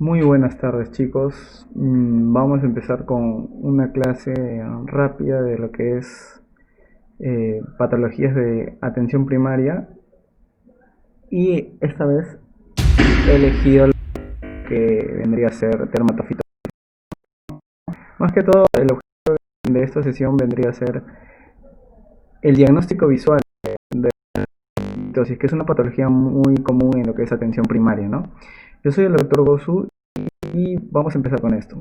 Muy buenas tardes, chicos. Vamos a empezar con una clase rápida de lo que es patologías de atención primaria, y esta vez he elegido lo que vendría a ser dermatofitosis. Más que todo, el objetivo de esta sesión vendría a ser el diagnóstico visual de dermatofitosis, que es una patología muy común en lo que es atención primaria, ¿no? Yo soy el doctor Gosu y vamos a empezar con esto.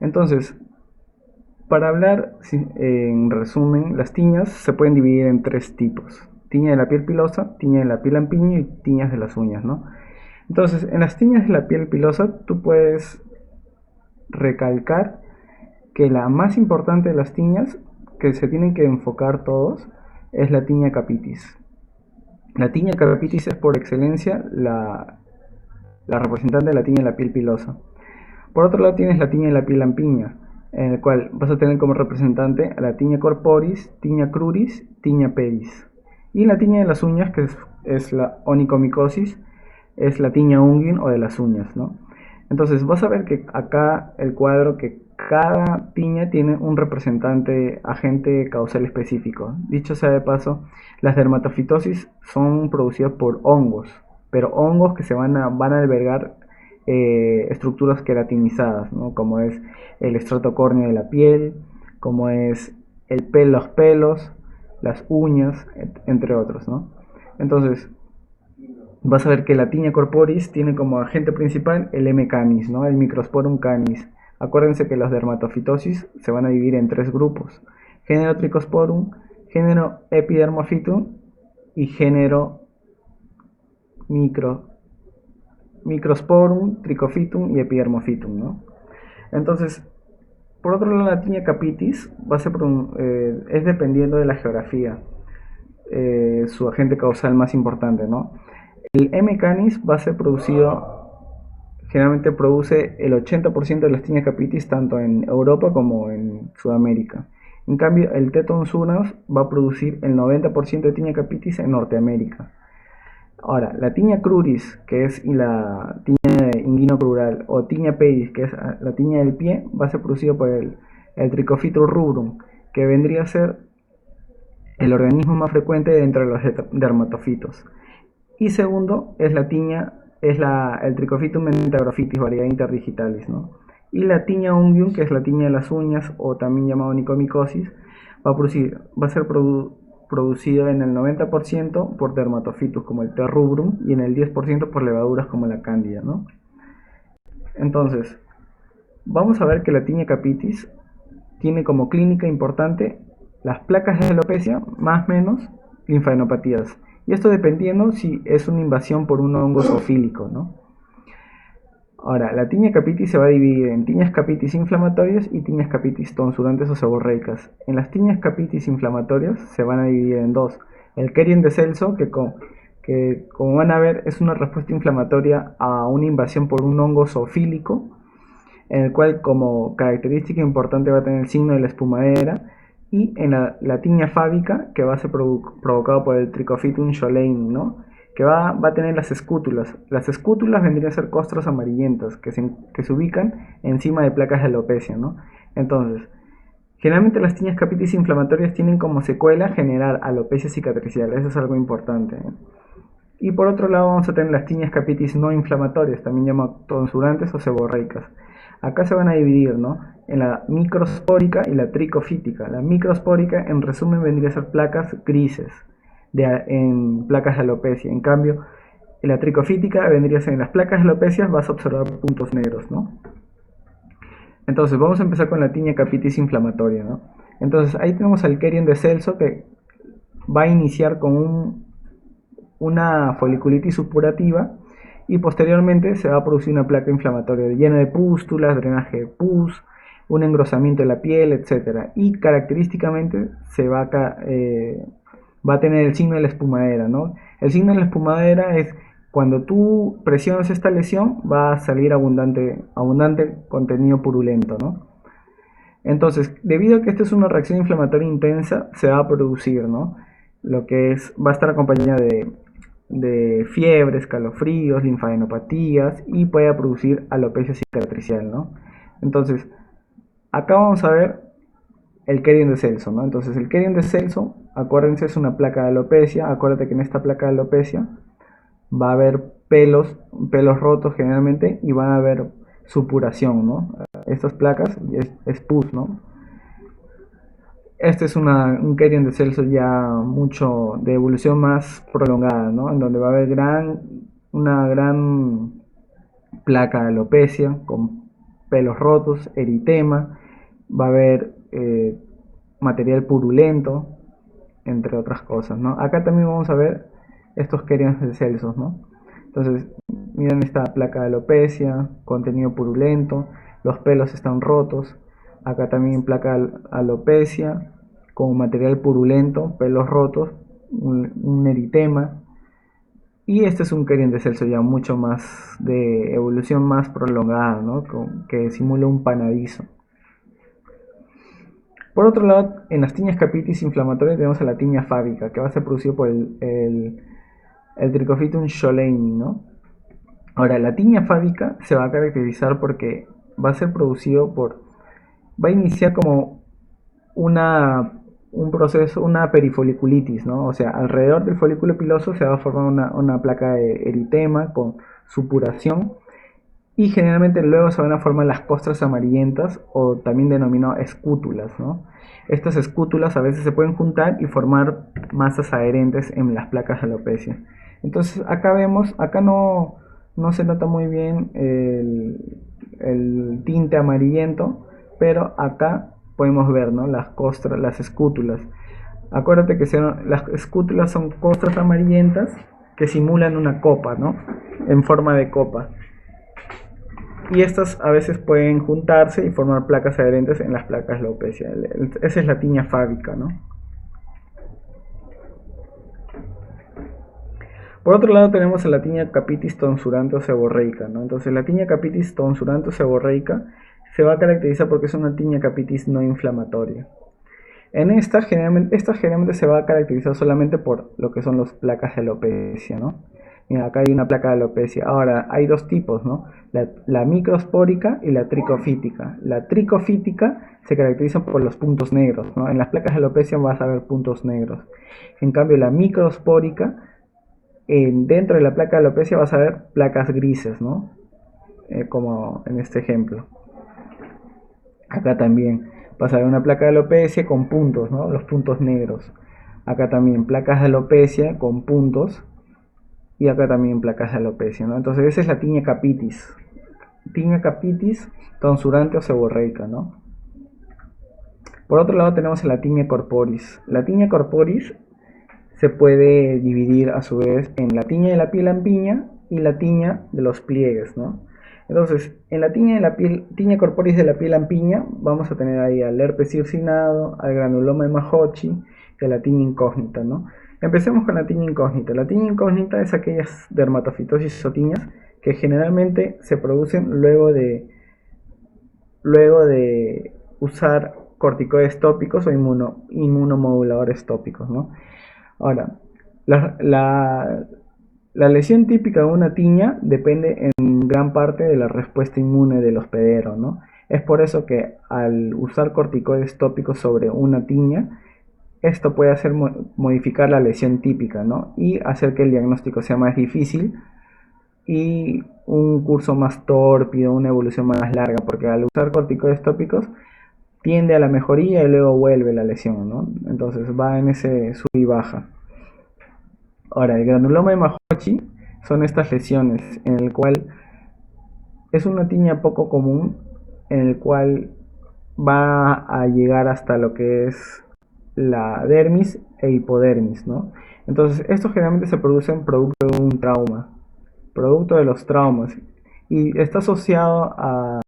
Entonces, para hablar en resumen, las tiñas se pueden dividir en tres tipos: tiña de la piel pilosa, tiña de la piel lampiño y tiñas de las uñas, ¿no? Entonces, en las tiñas de la piel pilosa tú puedes recalcar que la más importante de las tiñas, que se tienen que enfocar todos, es la tiña capitis. La tiña capitis es por excelencia la representante de la tiña de la piel pilosa. Por otro lado tienes la tiña de la piel lampiña, en el cual vas a tener como representante a la tiña corporis, tiña cruris, tiña pedis. Y la tiña de las uñas, que es la onicomicosis, es la tiña unguium o de las uñas, ¿no? Entonces vas a ver que acá el cuadro, que cada tiña tiene un representante agente causal específico. Dicho sea de paso, las dermatofitosis son producidas por hongos, pero hongos que van a albergar estructuras queratinizadas, ¿no? Como es el estrato córneo de la piel, como es los pelos, las uñas, entre otros, ¿no? Entonces, vas a ver que la tiña corporis tiene como agente principal el M. canis, ¿no? El Microsporum canis. Acuérdense que los dermatofitosis se van a dividir en tres grupos: género Trichosporum, género Epidermophytum y género Microsporum, Trichophytum y Epidermophytum, ¿no? Entonces, por otro lado, la tiña capitis va a ser es dependiendo de la geografía, su agente causal más importante, ¿no? El M. canis va a ser generalmente produce el 80% de las tiñas capitis tanto en Europa como en Sudamérica. En cambio, el Teton sunas va a producir el 90% de tiña capitis en Norteamérica. Ahora, la tiña cruris, que es la tiña inguinocrural, o tiña pedis, que es la tiña del pie, va a ser producida por el Trichophytum rubrum, que vendría a ser el organismo más frecuente dentro de los dermatofitos. Y segundo es la tiña, el Trichophytum mentagrophytis, variedad interdigitalis, ¿no? Y la tiña unguium, que es la tiña de las uñas, o también llamada onicomicosis, va a ser producido en el 90% por dermatofitos como el T. rubrum y en el 10% por levaduras como la cándida, ¿no? Entonces, vamos a ver que la tiña capitis tiene como clínica importante las placas de alopecia más o menos linfadenopatías. Y esto dependiendo si es una invasión por un hongo zoofílico, ¿no? Ahora, la tiña capitis se va a dividir en tiñas capitis inflamatorias y tiñas capitis tonsurantes o seborreicas. En las tiñas capitis inflamatorias se van a dividir en dos: el Kerien de Celso, que como van a ver es una respuesta inflamatoria a una invasión por un hongo zoofílico, en el cual como característica importante va a tener el signo de la espumadera, y en la tiña fábica, que va a ser provocado por el Trichophytum schollei, ¿no? Que va a tener las escútulas. Las escútulas vendrían a ser costras amarillentas que se ubican encima de placas de alopecia, ¿no? Entonces, generalmente las tiñas capitis inflamatorias tienen como secuela generar alopecia cicatricial. Eso es algo importante, ¿eh? Y por otro lado vamos a tener las tiñas capitis no inflamatorias, también llamadas tonsurantes o seborreicas. Acá se van a dividir, ¿no?, en la microspórica y la tricofítica. La microspórica, en resumen, vendría a ser placas grises en placas de alopecia. En cambio, en la tricofítica vendría a ser en las placas de alopecia vas a observar puntos negros, ¿no? Entonces, vamos a empezar con la tiña capitis inflamatoria, ¿no? Entonces, ahí tenemos al Kerien de Celso, que va a iniciar con una foliculitis supurativa, y posteriormente se va a producir una placa inflamatoria llena de pústulas, drenaje de pus, un engrosamiento de la piel, etc. Y característicamente va a tener el signo de la espumadera, ¿no? El signo de la espumadera es cuando tú presionas esta lesión, va a salir abundante contenido purulento, ¿no? Entonces, debido a que esta es una reacción inflamatoria intensa, se va a producir, ¿no?, lo que va a estar acompañada de de fiebre, escalofríos, linfadenopatías y puede producir alopecia cicatricial, ¿no? Entonces, acá vamos a ver el Querion de Celso, ¿no? Entonces, el Querion de Celso, acuérdense, es una placa de alopecia. Acuérdate que en esta placa de alopecia va a haber pelos rotos generalmente y van a haber supuración, ¿no? Estas placas es pus, ¿no? Este es un Querion de Celso ya mucho de evolución más prolongada, ¿no? En donde va a haber una gran placa de alopecia con pelos rotos, eritema, va a haber material purulento, entre otras cosas, ¿no? Acá también vamos a ver estos Querions de Celso, ¿no? Entonces, miren esta placa de alopecia, contenido purulento, los pelos están rotos. Acá también placa de alopecia con material purulento, pelos rotos, un eritema. Y este es un Querion de Celso ya mucho más de evolución más prolongada, ¿no? Que simula un panadizo. Por otro lado, en las tiñas capitis inflamatorias tenemos a la tiña fábica, que va a ser producido por el Trichophytum scholleni, ¿no? Ahora, la tiña fábica se va a caracterizar porque va a ser producido va a iniciar como un proceso, una perifoliculitis, ¿no? O sea, alrededor del folículo piloso se va a formar una placa de eritema con supuración y generalmente luego se van a formar las costras amarillentas o también denominadas escútulas, ¿no? Estas escútulas a veces se pueden juntar y formar masas adherentes en las placas de alopecia. Entonces acá no se nota muy bien el tinte amarillento, pero acá podemos ver, ¿no? Las costras, las escútulas. Acuérdate que las escútulas son costras amarillentas que simulan una copa, ¿no? En forma de copa. Y estas a veces pueden juntarse y formar placas adherentes en las placas de alopecia. Esa es la tiña fábica, ¿no? Por otro lado tenemos la tiña capitis tonsurante o seborreica, ¿no? Entonces la tiña capitis tonsurante o seborreica se va a caracterizar porque es una tiña capitis no inflamatoria. En esta generalmente se va a caracterizar solamente por lo que son las placas de alopecia, ¿no? Mira, acá hay una placa de alopecia. Ahora, hay dos tipos, ¿no? La microspórica y la tricofítica. La tricofítica se caracteriza por los puntos negros, ¿no? En las placas de alopecia vas a ver puntos negros. En cambio, la microspórica, dentro de la placa de alopecia vas a ver placas grises, ¿no? Como en este ejemplo. Acá también vas a ver una placa de alopecia con puntos, ¿no? Los puntos negros. Acá también placas de alopecia con puntos. Y acá también placas de alopecia, ¿no? Entonces esa es la tiña capitis. Tiña capitis tonsurante o seborreica, ¿no? Por otro lado tenemos la tiña corporis. La tiña corporis se puede dividir a su vez en la tiña de la piel lampiña y la tiña de los pliegues, ¿no? Entonces, en la tiña corporis de la piel lampiña vamos a tener ahí al herpes circinado, al granuloma de Mahochi y a la tiña incógnita, ¿no? Empecemos con la tiña incógnita. La tiña incógnita es aquellas dermatofitosis o tiñas que generalmente se producen luego de usar corticoides tópicos o inmunomoduladores tópicos, ¿no? Ahora, la lesión típica de una tiña depende en gran parte de la respuesta inmune del hospedero, ¿no? Es por eso que al usar corticoides tópicos sobre una tiña, esto puede hacer modificar la lesión típica, ¿no? Y hacer que el diagnóstico sea más difícil y un curso más tórpido, una evolución más larga, porque al usar corticoides tópicos tiende a la mejoría y luego vuelve la lesión, ¿no? Entonces va en ese sub y baja. Ahora, el granuloma de Mahochi son estas lesiones en el cual es una tiña poco común, en el cual va a llegar hasta lo que es la dermis e hipodermis, ¿no? Entonces, esto generalmente se producen producto de un trauma, producto de los traumas, y está asociado a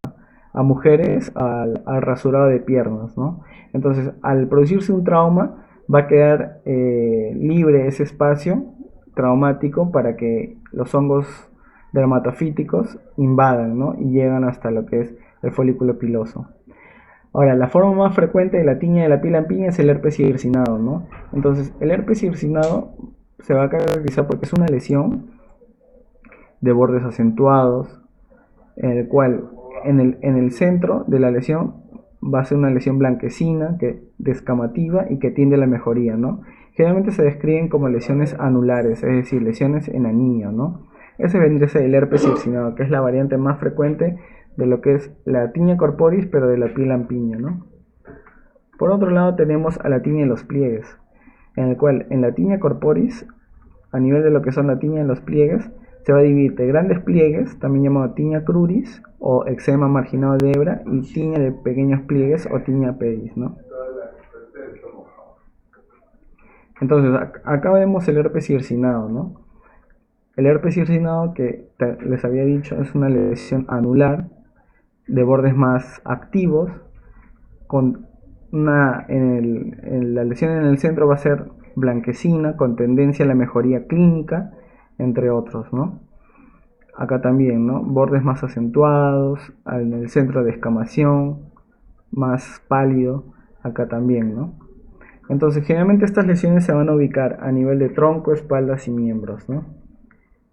mujeres al rasurado de piernas, ¿no? Entonces, al producirse un trauma, va a quedar libre ese espacio traumático para que los hongos dermatofíticos invadan, ¿no? Y llegan hasta lo que es el folículo piloso. Ahora, la forma más frecuente de la tiña de la piel lampiña es el herpes circinado, ¿no? Entonces, el herpes circinado se va a caracterizar porque es una lesión de bordes acentuados, en el cual en el centro de la lesión va a ser una lesión blanquecina, descamativa y que tiende a la mejoría, ¿no? Generalmente se describen como lesiones anulares, es decir, lesiones en anillo, ¿no? Ese vendría a ser el herpes circinado, que es la variante más frecuente de lo que es la tiña corporis, pero de la piel lampiña, ¿no? Por otro lado tenemos a la tiña de los pliegues, en el cual en la tiña corporis, a nivel de lo que son la tiña de los pliegues, se va a dividir de grandes pliegues, también llamado tiña cruris o eczema marginado de hebra, y tiña de pequeños pliegues o tiña pedis, ¿no? Entonces, acá vemos el herpes circinado, ¿no? El herpes circinado, que les había dicho, es una lesión anular de bordes más activos, con la lesión en el centro va a ser blanquecina, con tendencia a la mejoría clínica, entre otros, ¿no? Acá también, ¿no? Bordes más acentuados, en el centro de descamación, más pálido, acá también, ¿no? Entonces, generalmente estas lesiones se van a ubicar a nivel de tronco, espaldas y miembros, ¿no?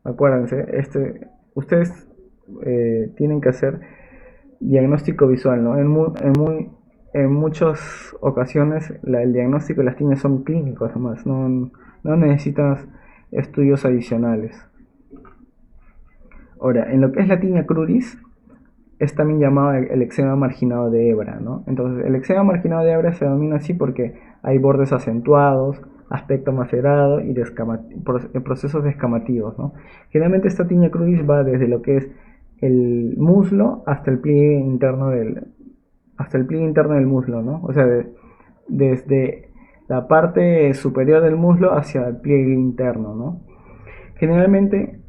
Acuérdense, ustedes tienen que hacer diagnóstico visual, ¿no? En muchas ocasiones el diagnóstico y las tiñas son clínicos nomás, no necesitas estudios adicionales. Ahora, en lo que es la tiña cruris, es también llamado el eczema marginado de hebra, ¿no? Entonces, el eczema marginado de hebra se denomina así porque hay bordes acentuados, aspecto macerado y procesos descamativos, ¿no? Generalmente esta tiña cruris va desde lo que es el muslo hasta el pliegue interno del muslo, ¿no? O sea, desde la parte superior del muslo hacia el pliegue interno, ¿no? Generalmente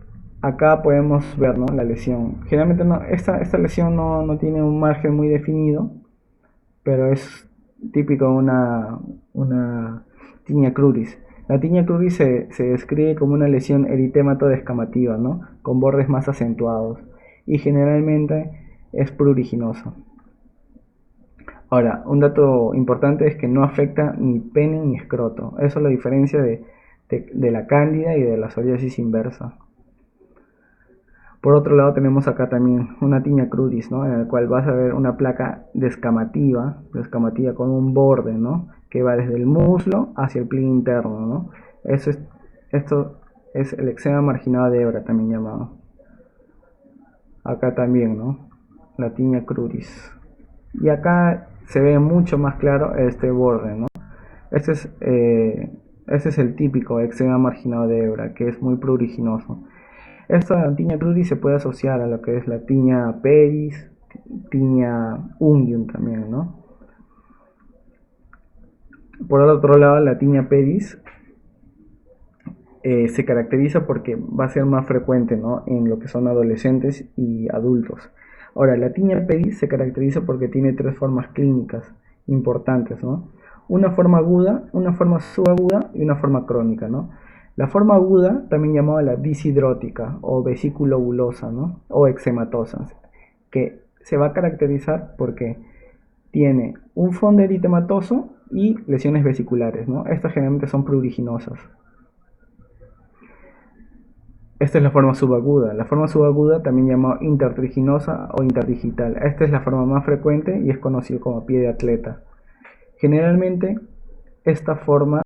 acá podemos ver, ¿no?, la lesión. Generalmente esta lesión no tiene un margen muy definido, pero es típico de una tiña cruris. La tiña cruris se describe como una lesión eritémato-descamativa, ¿no?, con bordes más acentuados, y generalmente es pruriginosa. Ahora, un dato importante es que no afecta ni pene ni escroto. Eso es la diferencia de la cándida y de la psoriasis inversa. Por otro lado tenemos acá también una tiña cruris, ¿no?, en el cual vas a ver una placa descamativa con un borde, ¿no?, que va desde el muslo hacia el pliegue interno, ¿no? Esto es el eczema marginado de hebra, también llamado. Acá también, ¿no?, la tiña cruris. Y acá se ve mucho más claro este borde, ¿no? Este es el típico eczema marginado de hebra, que es muy pruriginoso. Esta tiña cruris se puede asociar a lo que es la tiña pedis, tiña unguium también, ¿no? Por el otro lado, la tiña pedis se caracteriza porque va a ser más frecuente, ¿no?, en lo que son adolescentes y adultos. Ahora, la tiña pedis se caracteriza porque tiene tres formas clínicas importantes, ¿no? Una forma aguda, una forma subaguda y una forma crónica, ¿no? La forma aguda, también llamada la disidrótica o vesículo-bulosa, ¿no?, o eczematosa, que se va a caracterizar porque tiene un fondo eritematoso y lesiones vesiculares, ¿no? Estas generalmente son pruriginosas. Esta es la forma subaguda. La forma subaguda, también llamada intertriginosa o interdigital. Esta es la forma más frecuente y es conocida como pie de atleta. Generalmente, esta forma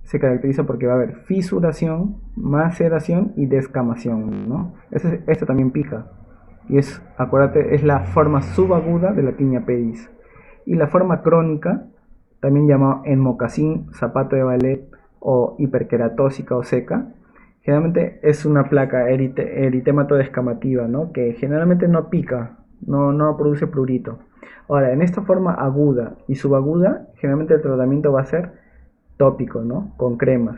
se caracteriza porque va a haber fisuración, maceración y descamación, ¿no? Esta también pica. Y acuérdate, es la forma subaguda de la tiña pedis. Y la forma crónica, también llamada en mocasín, zapato de ballet o hiperqueratósica o seca, generalmente es una placa eritémato descamativa, ¿no?, que generalmente no pica, no produce prurito. Ahora, en esta forma aguda y subaguda, generalmente el tratamiento va a ser tópico, ¿no?, con cremas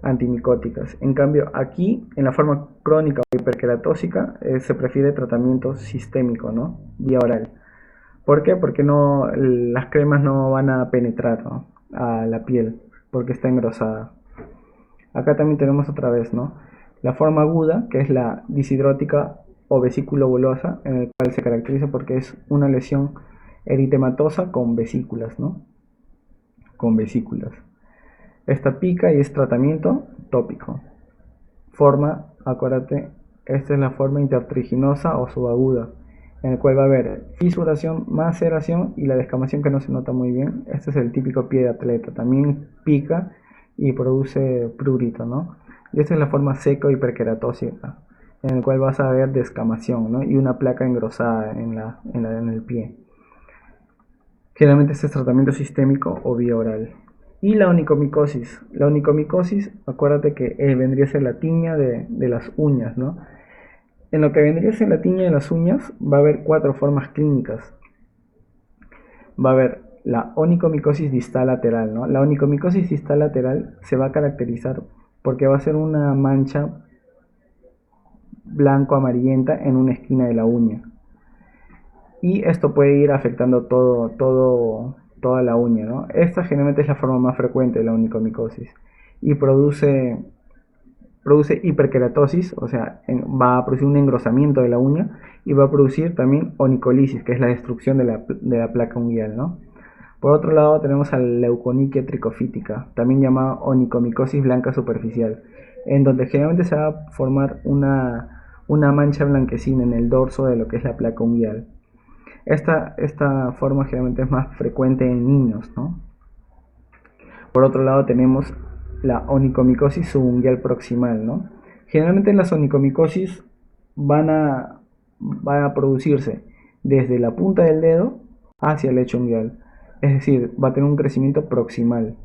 antimicóticas. En cambio, aquí, en la forma crónica o hiperqueratósica, se prefiere tratamiento sistémico, ¿no?, vía oral. ¿Por qué? Porque las cremas no van a penetrar, ¿no?, a la piel, porque está engrosada. Acá también tenemos otra vez, ¿no?, la forma aguda, que es la disidrótica o vesículo-bulosa, en el cual se caracteriza porque es una lesión eritematosa con vesículas, ¿no?, con vesículas. Esta pica y es tratamiento tópico. Forma, acuérdate, esta es la forma intertriginosa o subaguda, en el cual va a haber fisuración, maceración y la descamación que no se nota muy bien. Este es el típico pie de atleta, también pica y produce prurito, ¿no? Y esta es la forma seco hiperqueratósica, en el cual vas a ver descamación, ¿no? Y una placa engrosada en el pie. Generalmente este es tratamiento sistémico o vía oral. Y la onicomicosis. La onicomicosis, acuérdate que vendría a ser la tiña de las uñas, ¿no? En lo que vendría a ser la tiña de las uñas va a haber 4 formas clínicas. Va a haber la onicomicosis distal lateral, ¿no? La onicomicosis distal lateral se va a caracterizar porque va a ser una mancha blanco-amarillenta en una esquina de la uña. Y esto puede ir afectando toda la uña, ¿no? Esta generalmente es la forma más frecuente de la onicomicosis y produce hiperkeratosis, o sea, va a producir un engrosamiento de la uña y va a producir también onicolisis, que es la destrucción de la placa unguial, ¿no? Por otro lado tenemos a la leuconiquia tricofítica, también llamada onicomicosis blanca superficial, en donde generalmente se va a formar una mancha blanquecina en el dorso de lo que es la placa unguial. Esta forma generalmente es más frecuente en niños, ¿no? Por otro lado tenemos la onicomicosis subunguial proximal, ¿no? Generalmente las onicomicosis van a producirse desde la punta del dedo hacia el lecho unguial, es decir, va a tener un crecimiento proximal.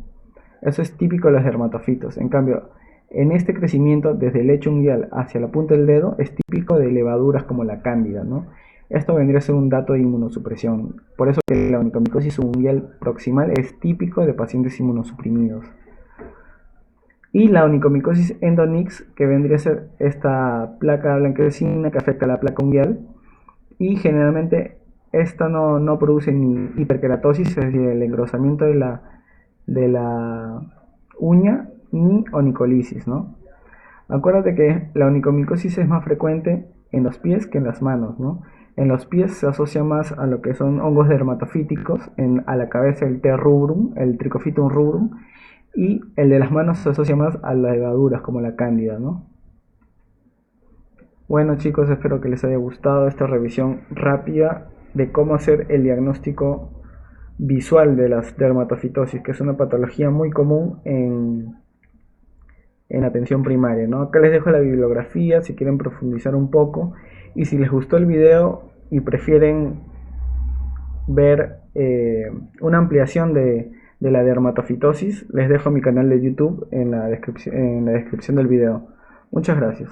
Eso es típico de los dermatofitos. En cambio, en este crecimiento desde el lecho unguial hacia la punta del dedo es típico de levaduras como la cándida, ¿no? Esto vendría a ser un dato de inmunosupresión. Por eso que la onicomicosis subunguial proximal es típico de pacientes inmunosuprimidos. Y la onicomicosis endonix, que vendría a ser esta placa blanquecina que afecta a la placa unguial. Y generalmente esta no produce ni hiperkeratosis, es decir, el engrosamiento de la uña, ni onicolisis, ¿no? Acuérdate que la onicomicosis es más frecuente en los pies que en las manos, ¿no? En los pies se asocia más a lo que son hongos dermatofíticos, a la cabeza el T. rubrum, el Trichophytum rubrum, y el de las manos se asocia más a las levaduras como la cándida, ¿no? Bueno chicos, espero que les haya gustado esta revisión rápida de cómo hacer el diagnóstico visual de las dermatofitosis, que es una patología muy común en atención primaria, ¿no? Acá les dejo la bibliografía si quieren profundizar un poco, y si les gustó el video y prefieren ver una ampliación de la dermatofitosis, les dejo mi canal de YouTube en la descripción del video. Muchas gracias.